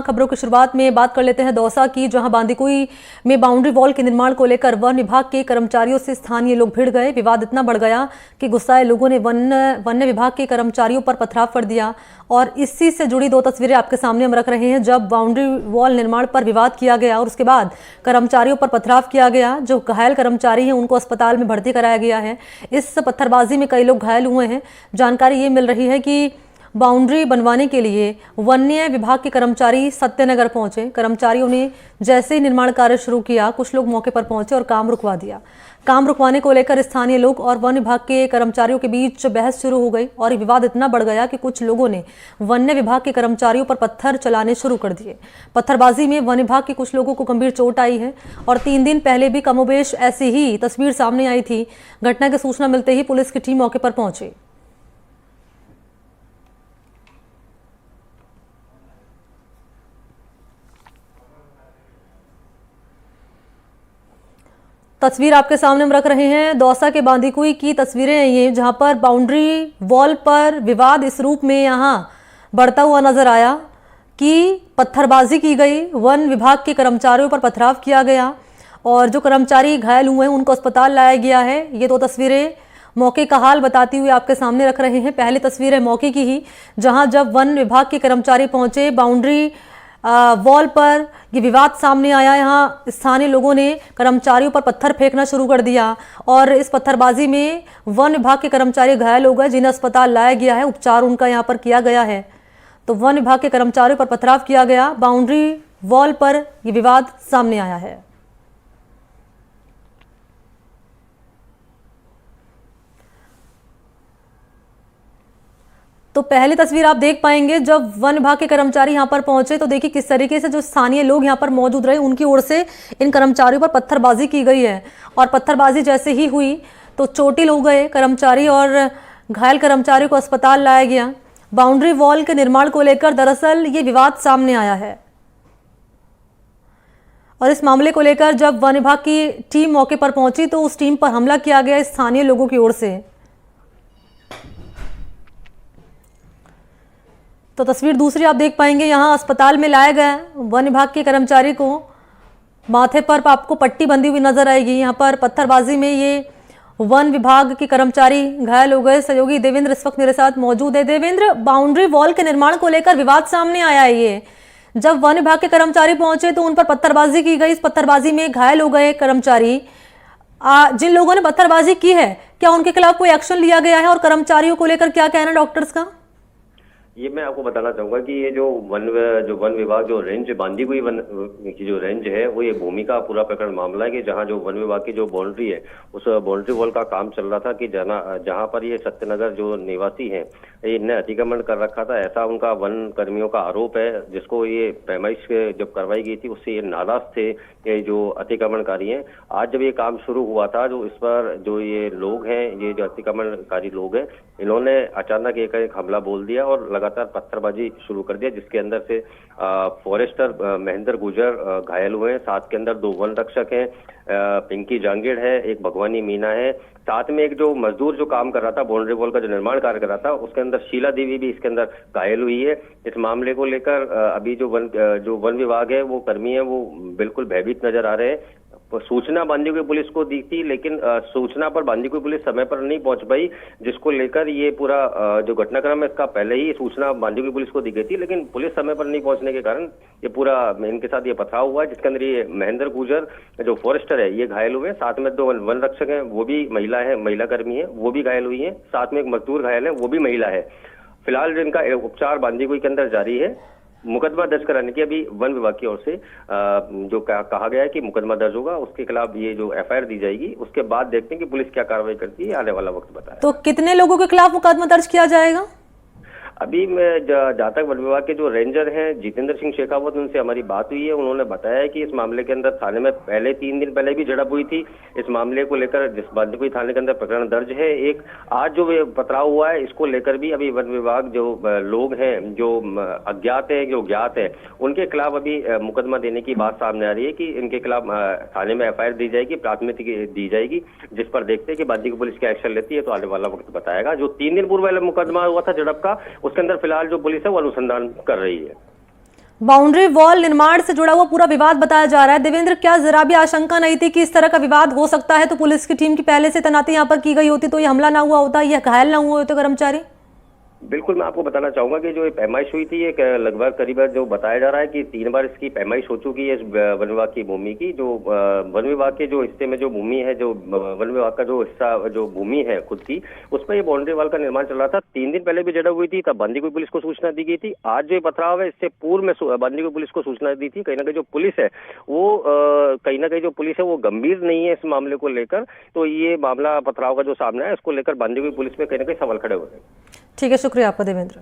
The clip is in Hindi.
खबरों की शुरुआत में बात कर लेते हैं दौसा की, जहां बांदीकुई में बाउंड्री वॉल के निर्माण को लेकर वन विभाग के कर्मचारियों से स्थानीय लोग भिड़ गए। विवाद इतना बढ़ गया कि गुस्साए लोगों ने वन्य विभाग के कर्मचारियों पर पथराव कर दिया। और इसी से जुड़ी दो तस्वीरें आपके सामने हम रख रहे हैं, जब बाउंड्री वॉल निर्माण पर विवाद किया गया और उसके बाद कर्मचारियों पर पथराव किया गया। जो घायल कर्मचारी हैं उनको अस्पताल में भर्ती कराया गया है। इस पत्थरबाजी में कई लोग घायल हुए हैं। जानकारी ये मिल रही है कि बाउंड्री बनवाने के लिए वन्य विभाग के कर्मचारी सत्यनगर पहुंचे। कर्मचारियों ने जैसे ही निर्माण कार्य शुरू किया, कुछ लोग मौके पर पहुंचे और काम रुकवा दिया। काम रुकवाने को लेकर स्थानीय लोग और वन विभाग के कर्मचारियों के बीच बहस शुरू हो गई और विवाद इतना बढ़ गया कि कुछ लोगों ने वन्य विभाग के कर्मचारियों पर पत्थर चलाने शुरू कर दिए। पत्थरबाजी में वन विभाग के कुछ लोगों को गंभीर चोट आई है और 3 दिन पहले भी कमोबेश ऐसी ही तस्वीर सामने आई थी। घटना की सूचना मिलते ही पुलिस की टीम मौके पर पहुंची। तस्वीर आपके सामने हम रख रहे हैं, दौसा के बांदीकुई की तस्वीरें हैं ये, जहां पर बाउंड्री वॉल पर विवाद इस रूप में यहां बढ़ता हुआ नजर आया कि पत्थरबाजी की गई, वन विभाग के कर्मचारियों पर पथराव किया गया और जो कर्मचारी घायल हुए हैं उनको अस्पताल लाया गया है। ये दो तस्वीरें मौके का हाल बताती हुई आपके सामने रख रहे हैं। पहली तस्वीर है मौके की ही, जहां जब वन विभाग के कर्मचारी पहुंचे, बाउंड्री वॉल पर ये विवाद सामने आया। यहाँ स्थानीय लोगों ने कर्मचारियों पर पत्थर फेंकना शुरू कर दिया और इस पत्थरबाजी में वन विभाग के कर्मचारी घायल हो गए, जिन्हें अस्पताल लाया गया है। उपचार उनका यहाँ पर किया गया है। तो वन विभाग के कर्मचारियों पर पथराव किया गया, बाउंड्री वॉल पर यह विवाद सामने आया है। तो पहली तस्वीर आप देख पाएंगे, जब वन विभाग के कर्मचारी यहां पर पहुंचे तो देखिए किस तरीके से जो स्थानीय लोग यहां पर मौजूद रहे उनकी ओर से इन कर्मचारियों पर पत्थरबाजी की गई है। और पत्थरबाजी जैसे ही हुई तो चोटिल हो गए कर्मचारी और घायल कर्मचारी को अस्पताल लाया गया। बाउंड्री वॉल के निर्माण को लेकर दरअसल ये विवाद सामने आया है और इस मामले को लेकर जब वन विभाग की टीम मौके पर पहुंची तो उस टीम पर हमला किया गया स्थानीय लोगों की ओर से। तो तस्वीर दूसरी आप देख पाएंगे, यहां अस्पताल में लाया गया वन विभाग के कर्मचारी को, माथे पर आपको पट्टी बंधी हुई नजर आएगी। यहां पर पत्थरबाजी में ये वन विभाग के कर्मचारी घायल हो गए। सहयोगी देवेंद्र इस वक्त मेरे साथ मौजूद है। देवेंद्र, बाउंड्री वॉल के निर्माण को लेकर विवाद सामने आया है ये, जब वन विभाग के कर्मचारी पहुंचे तो उन पर पत्थरबाजी की गई। इस पत्थरबाजी में घायल हो गए कर्मचारी। जिन लोगों ने पत्थरबाजी की है, क्या उनके खिलाफ कोई एक्शन लिया गया है और कर्मचारियों को लेकर क्या कहना डॉक्टर्स का? ये मैं आपको बताना चाहूंगा कि ये जो वन विभाग जो रेंज बांदीकुई वन की जो रेंज है, वो ये भूमि का पूरा प्रकरण मामला है कि जहाँ जो वन विभाग की जो बाउंड्री है, उस बाउंड्री वॉल का काम चल रहा था कि जहाँ पर ये सत्यनगर जो निवासी हैं इनने अतिक्रमण कर रखा था, ऐसा उनका वन कर्मियों का आरोप है, जिसको ये पैमाइश जब करवाई गई थी उससे ये नाराज थे ये जो अतिक्रमणकारी हैं। आज जब ये काम शुरू हुआ था, जो इस पर जो ये लोग हैं, ये जो अतिक्रमणकारी लोग हैं, इन्होंने अचानक एक हमला बोल दिया और लगातार पत्थरबाजी शुरू कर दिया, जिसके अंदर से फॉरेस्टर महेंद्र गुजर घायल हुए हैं। साथ के अंदर 2 वन रक्षक हैं, पिंकी जांगीड़ है, एक भगवानी मीना है, साथ में एक जो मजदूर जो काम कर रहा था, बाउंड्री वॉल का जो निर्माण कार्य कर रहा था, उसके अंदर शीला देवी भी इसके अंदर घायल हुई है। इस मामले को लेकर अभी जो वन विभाग है, वो कर्मी है, वो बिल्कुल भयभीत नजर आ रहे हैं। सूचना बांदीकुई पुलिस को दी थी, लेकिन सूचना पर बांदीकुई पुलिस समय पर नहीं पहुंच पाई, जिसको लेकर ये पूरा जो घटनाक्रम है इसका पहले ही सूचना बांदीकुई पुलिस को दी गई थी, लेकिन पुलिस समय पर नहीं पहुंचने के कारण ये पूरा इनके साथ ये पथराव हुआ, जिसके अंदर ये महेंद्र गुजर जो फॉरेस्टर है ये घायल हुए। साथ में 2 वन रक्षक हैं, वो भी महिला कर्मी है, वो भी घायल हुई है। साथ में एक मजदूर घायल है, वो भी महिला है। फिलहाल जिनका उपचार बांदीकुई के अंदर जारी है। मुकदमा दर्ज कराने की अभी वन विभाग की ओर से जो कहा गया है कि मुकदमा दर्ज होगा, उसके खिलाफ ये जो एफआईआर दी जाएगी, उसके बाद देखते हैं कि पुलिस क्या कार्रवाई करती है, आने वाला वक्त बताएगा। तो कितने लोगों के खिलाफ मुकदमा दर्ज किया जाएगा? अभी मैं जहाँ तक वन विभाग के जो रेंजर हैं जितेंद्र सिंह शेखावत, उनसे हमारी बात हुई है। उन्होंने बताया कि इस मामले के अंदर थाने में पहले 3 दिन पहले भी झड़प हुई थी। इस मामले को लेकर जिस बांदीकुई थाने के अंदर प्रकरण दर्ज है। एक आज जो पथराव हुआ है, इसको लेकर भी अभी वन विभाग जो लोग हैं, जो अज्ञात है, जो ज्ञात है, उनके खिलाफ अभी मुकदमा देने की बात सामने आ रही है कि इनके खिलाफ थाने में एफआईआर दी जाएगी, प्राथमिकी दी जाएगी, जिस पर देखते हैं कि बांदीकुई पुलिस क्या एक्शन लेती है, तो आने वाला वक्त बताएगा। जो 3 दिन पूर्व मुकदमा हुआ था झड़प का, उसके अंदर फिलहाल जो पुलिस है वो अनुसंधान कर रही है। बाउंड्री वॉल निर्माण से जुड़ा हुआ पूरा विवाद बताया जा रहा है। देवेंद्र, क्या जरा भी आशंका नहीं थी कि इस तरह का विवाद हो सकता है? तो पुलिस की टीम की पहले से तैनाती यहाँ पर की गई होती तो ये हमला ना हुआ होता, यह घायल ना हुए होते कर्मचारी? बिल्कुल, मैं आपको बताना चाहूंगा कि जो ये पैमाइश हुई थी, ये लगभग करीबन जो बताया जा रहा है कि 3 बार इसकी पैमाइश हो चुकी है इस वन विभाग की भूमि की। जो वन विभाग के जो हिस्से में जो भूमि है, जो वन विभाग का जो हिस्सा जो भूमि है खुद की, उसमें ये बाउंड्री वॉल का निर्माण चल रहा था। 3 दिन पहले भी झड़प हुई थी, तब बांदीकुई पुलिस को सूचना दी गई थी। आज जो ये पथराव है, इससे पूर्व में बांदीकुई पुलिस को सूचना दी थी। कहीं ना कहीं जो पुलिस है वो कहीं ना कहीं जो पुलिस है वो गंभीर नहीं है इस मामले को लेकर। तो ये मामला पथराव का जो सामने है, इसको लेकर बांदीकुई पुलिस में कहीं ना कहीं सवाल खड़े हो रहे हैं। ठीक है, शुक्रिया आपका देवेंद्र।